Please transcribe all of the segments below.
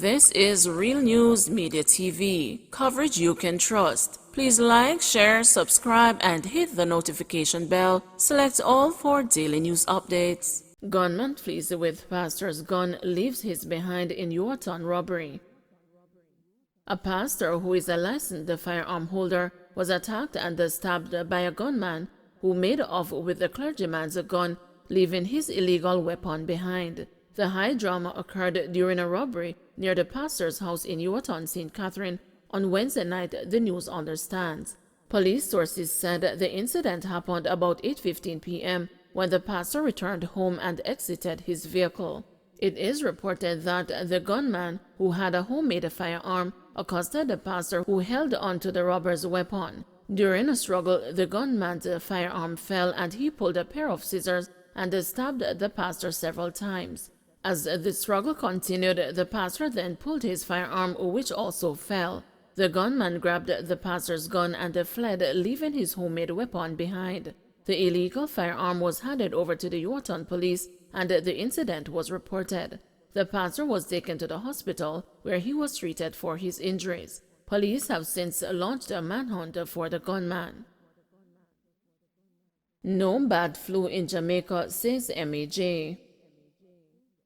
This is Real News Media TV, coverage you can trust. Please like, share, subscribe, and hit the notification bell. Select all for daily news updates. Gunman flees with pastor's gun, leaves his behind in Yorkton robbery. A pastor who is a licensed firearm holder was attacked and stabbed by a gunman who made off with the clergyman's gun, leaving his illegal weapon behind. The high drama occurred during a robbery near the pastor's house in Yorkton, St. Catherine, on Wednesday night, the news understands. Police sources said the incident happened about 8:15 p.m. when the pastor returned home and exited his vehicle. It is reported that the gunman, who had a homemade firearm, accosted the pastor who held on to the robber's weapon. During a struggle, the gunman's firearm fell and he pulled a pair of scissors and stabbed the pastor several times. As the struggle continued, the pastor then pulled his firearm, which also fell. The gunman grabbed the pastor's gun and fled, leaving his homemade weapon behind. The illegal firearm was handed over to the Yorkton police, and the incident was reported. The pastor was taken to the hospital, where he was treated for his injuries. Police have since launched a manhunt for the gunman. No bad flu in Jamaica, says MAJ.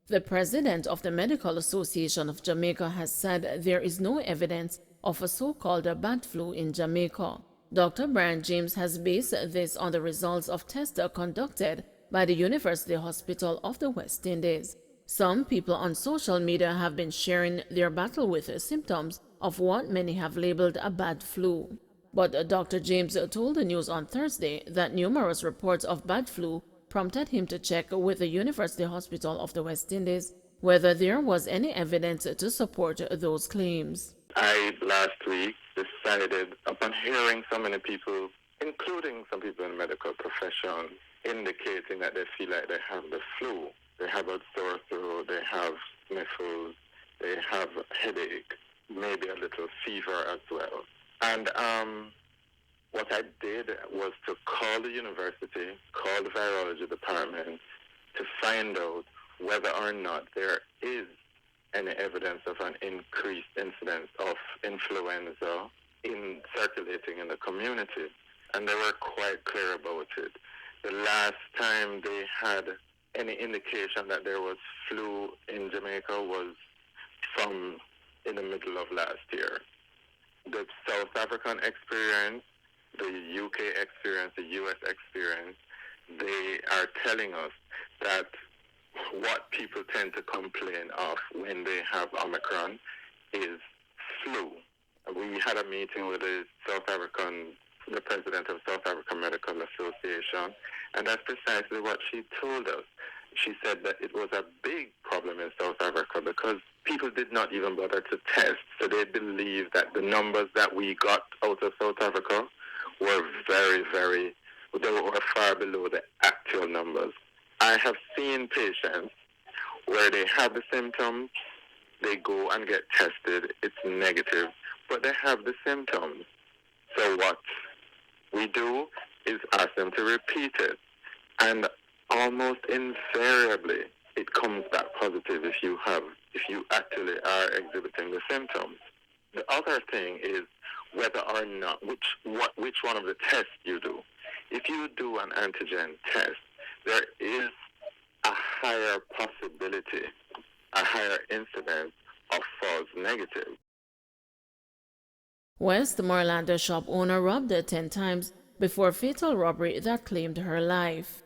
The president of the Medical Association of Jamaica has said there is no evidence of a so-called bad flu in Jamaica. Dr. Brian James has based this on the results of tests conducted by the University Hospital of the West Indies. Some people on social media have been sharing their battle with symptoms of what many have labeled a bad flu. But Dr. James told the news on Thursday that numerous reports of bad flu prompted him to check with the University Hospital of the West Indies whether there was any evidence to support those claims. I, last week, decided, upon hearing so many people, including some people in the medical profession, indicating that they feel like they have the flu, they have a sore throat, they have sniffles, they have a headache, maybe a little fever as well. And what I did was to call the university, call the virology department to find out whether or not there is any evidence of an increased incidence of influenza circulating in the community. And they were quite clear about it. The last time they had any indication that there was flu in Jamaica was from in the middle of last year. The South African experience, the UK experience, the US experience, they are telling us that what people tend to complain of when they have Omicron is flu. We had a meeting with the president of South African Medical Association, and that's precisely what she told us. She said that it was a big problem in South Africa because people did not even bother to test, so they believe that the numbers that we got out of South Africa were they were far below the actual numbers. I have seen patients where they have the symptoms, they go and get tested, it's negative, but they have the symptoms. So what we do is ask them to repeat it, and almost invariably it comes back positive if you actually are exhibiting the symptoms. The other thing is whether or not which one of the tests you do. If you do an antigen test, there is a higher possibility, a higher incidence of false negative. Westmoreland shop owner robbed 10 times before fatal robbery that claimed her life.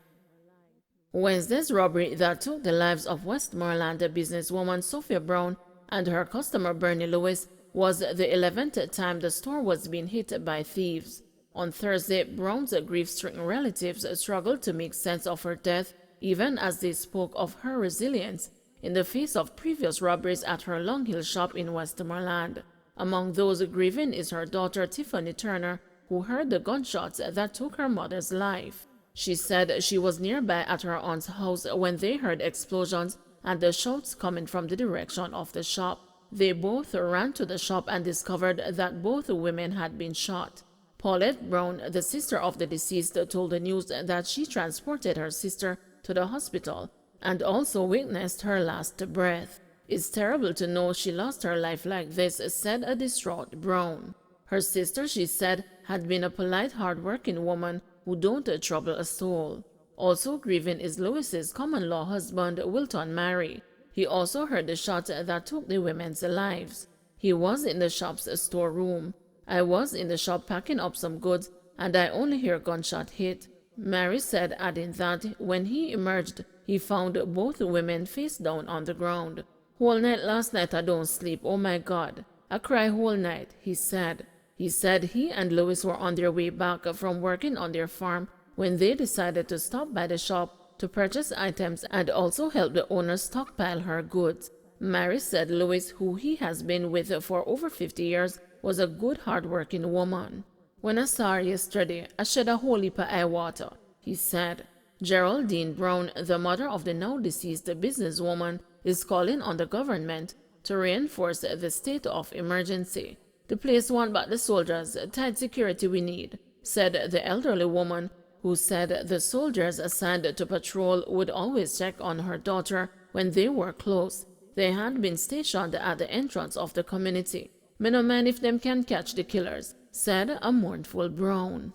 Wednesday's robbery that took the lives of Westmoreland businesswoman Sophia Brown and her customer Bernie Lewis was the 11th time the store was being hit by thieves. On Thursday, Brown's grief-stricken relatives struggled to make sense of her death, even as they spoke of her resilience in the face of previous robberies at her Long Hill shop in Westmoreland. Among those grieving is her daughter Tiffany Turner, who heard the gunshots that took her mother's life. She said she was nearby at her aunt's house when they heard explosions and the shouts coming from the direction of the shop. They both ran to the shop and discovered that both women had been shot. Paulette Brown, the sister of the deceased, told the news that she transported her sister to the hospital and also witnessed her last breath. "It's terrible to know she lost her life like this," said a distraught Brown. Her sister, she said, had been a polite, hard-working woman who don't trouble a soul. Also grieving is Lewis's common-law husband, Wilton Mary. He also heard the shot that took the women's lives. He was in the shop's storeroom. "I was in the shop packing up some goods, and I only hear gunshot hit," Mary said, adding that when he emerged, he found both women face down on the ground. "Whole night last night I don't sleep, oh my God. I cry whole night," he said. He said he and Lewis were on their way back from working on their farm when they decided to stop by the shop to purchase items and also help the owner stockpile her goods. Mary said Lewis, who he has been with for over 50 years, was a good, hard-working woman. "When I saw her yesterday, I shed a whole heap of eye water," he said. Geraldine Brown, the mother of the now-deceased businesswoman, is calling on the government to reinforce the state of emergency. "The place want back the soldiers, tight security we need," said the elderly woman, who said the soldiers assigned to patrol would always check on her daughter when they were close. They had been stationed at the entrance of the community. "Me no mind if them can catch the killers," said a mournful Brown.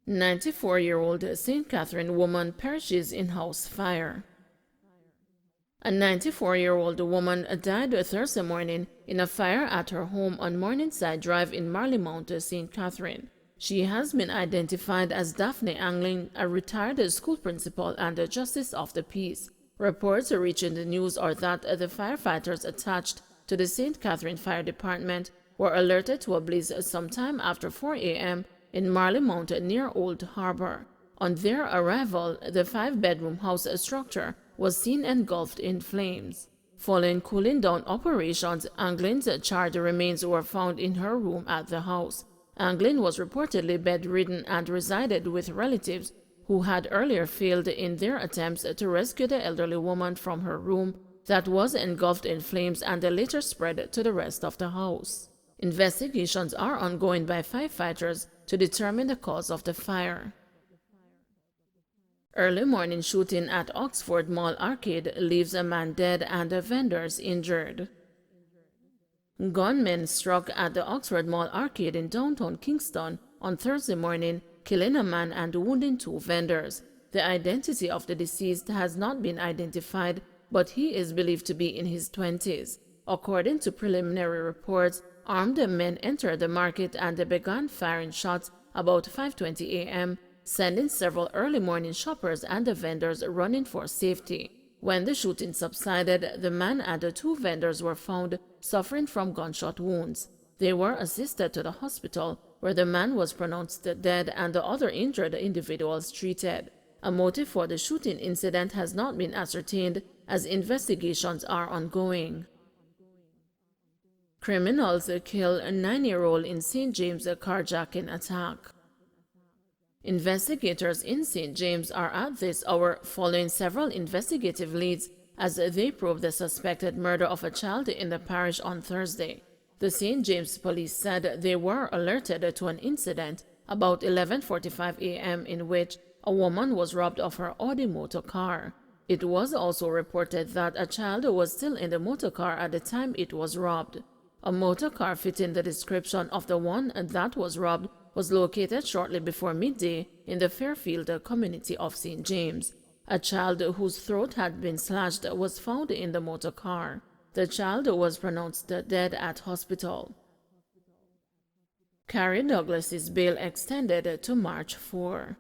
94-year-old St. Catherine woman perishes in house fire. A 94-year-old woman died Thursday morning in a fire at her home on Morningside Drive in Marlymount, St. Catherine. She has been identified as Daphne Anglin, a retired school principal and a justice of the peace. Reports reaching the news are that the firefighters attached to the St. Catherine Fire Department were alerted to a blaze sometime after 4 a.m. in Marlymount near Old Harbor. On their arrival, the 5-bedroom house structure was seen engulfed in flames. Following cooling down operations, Anglin's charred remains were found in her room at the house. Anglin was reportedly bedridden and resided with relatives who had earlier failed in their attempts to rescue the elderly woman from her room that was engulfed in flames and later spread to the rest of the house. Investigations are ongoing by firefighters to determine the cause of the fire. Early morning shooting at Oxford Mall Arcade leaves a man dead and vendors injured. Gunmen struck at the Oxford Mall Arcade in downtown Kingston on Thursday morning, killing a man and wounding 2 vendors. The identity of the deceased has not been identified, but he is believed to be in his 20s. According to preliminary reports, armed men entered the market and began firing shots about 5:20 a.m., sending several early morning shoppers and the vendors running for safety. When the shooting subsided, the man and the 2 vendors were found suffering from gunshot wounds. They were assisted to the hospital, where the man was pronounced dead and the other injured individuals treated. A motive for the shooting incident has not been ascertained, as investigations are ongoing. Criminals kill a 9-year-old in St. James carjacking attack. Investigators in St. James are at this hour following several investigative leads as they probe the suspected murder of a child in the parish on Thursday. The St. James police said they were alerted to an incident about 11:45 a.m. in which a woman was robbed of her Audi motor car. It was also reported that a child was still in the motor car at the time it was robbed. A motor car fitting the description of the one that was robbed was located shortly before midday in the Fairfield community of St. James. A child whose throat had been slashed was found in the motor car. The child was pronounced dead at hospital. Carrie Douglas's bail extended to March 4.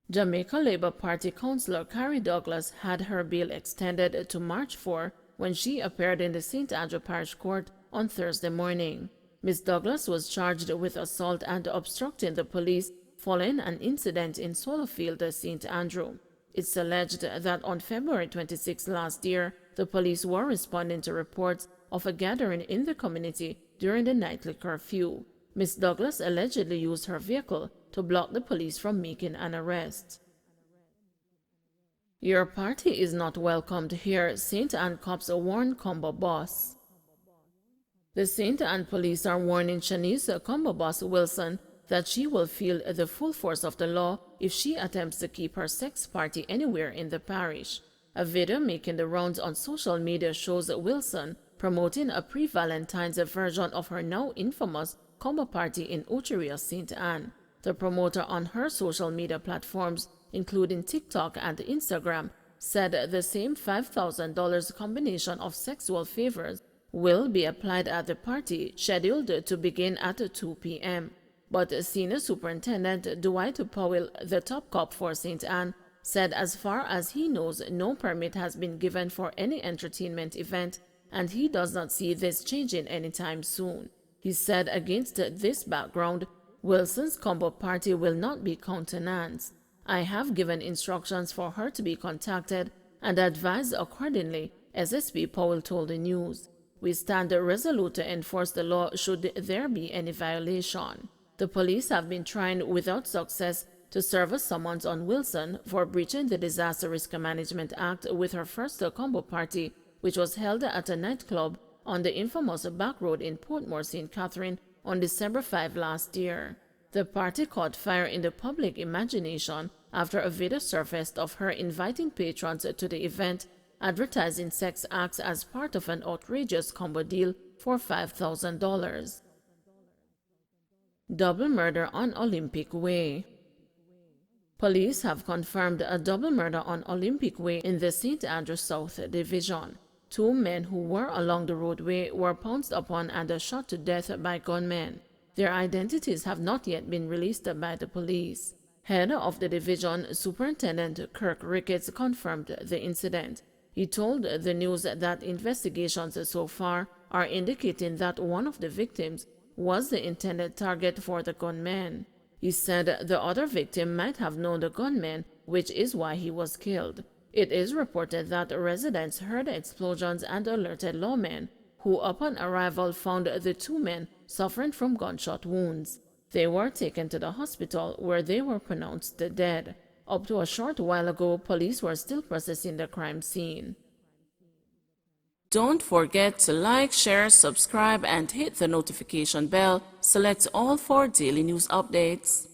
Jamaica Labour Party councillor Carrie Douglas had her bail extended to March 4 when she appeared in the St. Andrew Parish Court on Thursday morning. Ms. Douglas was charged with assault and obstructing the police following an incident in Swallowfield, St. Andrew. It's alleged that on February 26 last year, the police were responding to reports of a gathering in the community during the nightly curfew. Ms. Douglas allegedly used her vehicle to block the police from making an arrest. Your party is not welcomed here, St. Anne cops warn Combo boss. The St. Anne police are warning Shanice Combo boss Wilson that she will feel the full force of the law if she attempts to keep her sex party anywhere in the parish. A video making the rounds on social media shows Wilson promoting a pre-Valentine's version of her now infamous combo party in Ocheria, St. Anne. The promoter on her social media platforms, including TikTok and Instagram, said the same $5,000 combination of sexual favors will be applied at the party, scheduled to begin at 2 p.m. But Senior Superintendent Dwight Powell, the top cop for St. Anne, said as far as he knows, no permit has been given for any entertainment event, and he does not see this changing anytime soon. He said against this background, Wilson's combo party will not be countenanced. I have given instructions for her to be contacted and advised accordingly, SSP Powell told the news. We stand resolute to enforce the law should there be any violation. The police have been trying without success to serve a summons on Wilson for breaching the Disaster Risk Management Act with her first combo party, which was held at a nightclub on the infamous back road in Portmore, St. Catherine on December 5 last year. The party caught fire in the public imagination after a video surfaced of her inviting patrons to the event, advertising sex acts as part of an outrageous combo deal for $5,000. Double murder on Olympic Way. Police have confirmed a double murder on Olympic Way in the St. Andrews South Division. Two men who were along the roadway were pounced upon and shot to death by gunmen. Their identities have not yet been released by the police. Head of the division, Superintendent Kirk Ricketts, confirmed the incident. He told the news that investigations so far are indicating that one of the victims was the intended target for the gunman. He said the other victim might have known the gunman, which is why he was killed. It is reported that residents heard explosions and alerted lawmen, who upon arrival found the two men suffering from gunshot wounds. They were taken to the hospital where they were pronounced dead. Up to a short while ago, police were still processing the crime scene. Don't forget to like, share, subscribe, and hit the notification bell. Select all for daily news updates.